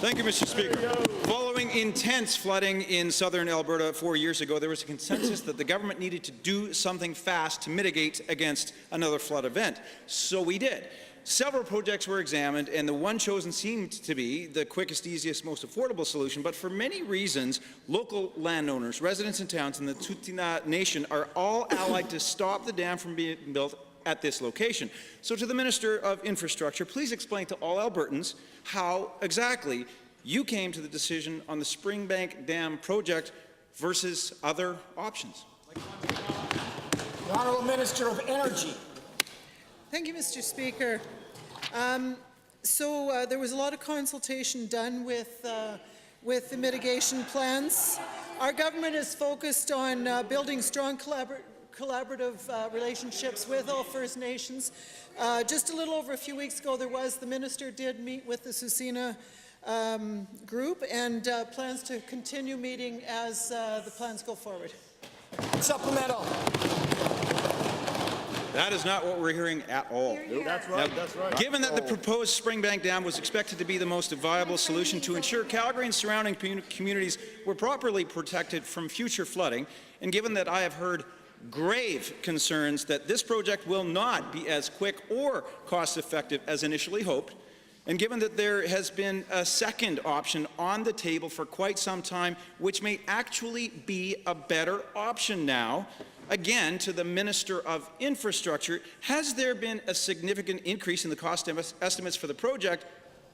Thank you, Mr. Speaker. Following intense flooding in southern Alberta 4 years ago, there was a consensus that the government needed to do something fast to mitigate against another flood event. So we did. Several projects were examined, and the one chosen seemed to be the quickest, easiest, most affordable solution. But for many reasons, local landowners, residents in towns, and the Tsuut'ina Nation are all allied to stop the dam from being built at this location. So to the Minister of Infrastructure, please explain to all Albertans how exactly you came to the decision on the Springbank Dam project versus other options. The Honourable Minister of Energy. Thank you, Mr. Speaker. There was a lot of consultation done with the mitigation plans. Our government is focused on building strong collaborative relationships with all First Nations. Just a little over a few weeks ago, the minister did meet with the Tsuut'ina group and plans to continue meeting as the plans go forward. Supplemental. That is not what we're hearing at all. That's right. Now, That's right. Given that the proposed Springbank Dam was expected to be the most viable solution to ensure Calgary and surrounding communities were properly protected from future flooding, and given that I have heard grave concerns that this project will not be as quick or cost-effective as initially hoped, and given that there has been a second option on the table for quite some time, which may actually be a better option now, again, to the Minister of Infrastructure, has there been a significant increase in the cost estimates for the project?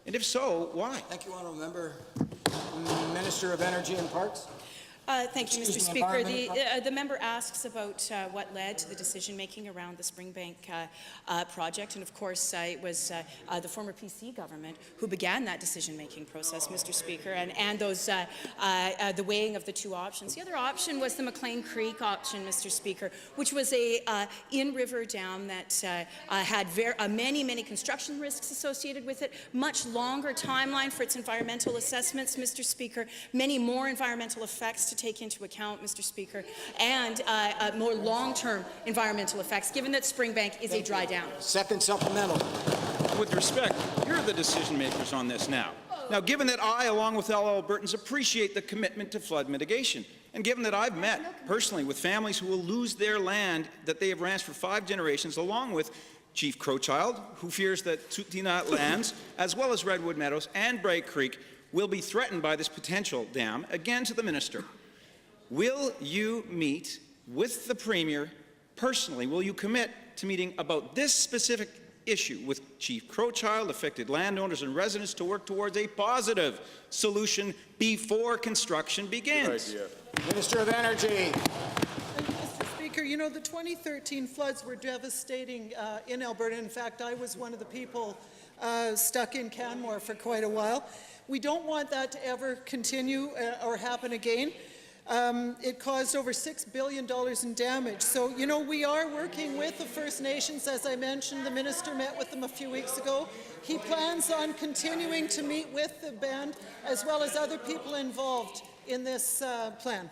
And if so, why? Thank you, Honourable Member. Minister of Energy and Parks. Thank you, Mr. Speaker. The member asks about what led to the decision-making around the Springbank project, and of course it was the former PC government who began that decision-making process, Mr. Speaker, and those the weighing of the two options. The other option was the McLean Creek option, Mr. Speaker, which was a in-river dam that had many construction risks associated with it, much longer timeline for its environmental assessments, Mr. Speaker, many more environmental effects to take into account, Mr. Speaker, and more long-term environmental effects, given that Springbank is a dry dam. Second supplemental. With respect, you're the decision makers on this now. Now, given that I, along with all Albertans, appreciate the commitment to flood mitigation, and given that I've met personally with families who will lose their land that they have ranched for 5 generations, along with Chief Crowchild, who fears that Tsuut'ina lands, as well as Redwood Meadows and Bright Creek, will be threatened by this potential dam, again to the Minister. Will you meet with the Premier personally? Will you commit to meeting about this specific issue with Chief Crowchild, affected landowners and residents to work towards a positive solution before construction begins? Minister of Energy. Thank you, Mr. Speaker. You know, the 2013 floods were devastating in Alberta. In fact, I was one of the people stuck in Canmore for quite a while. We don't want that to ever continue or happen again. It caused over $6 billion in damage. So, you know, we are working with the First Nations. As I mentioned, the minister met with them a few weeks ago. He plans on continuing to meet with the band as well as other people involved in this plan.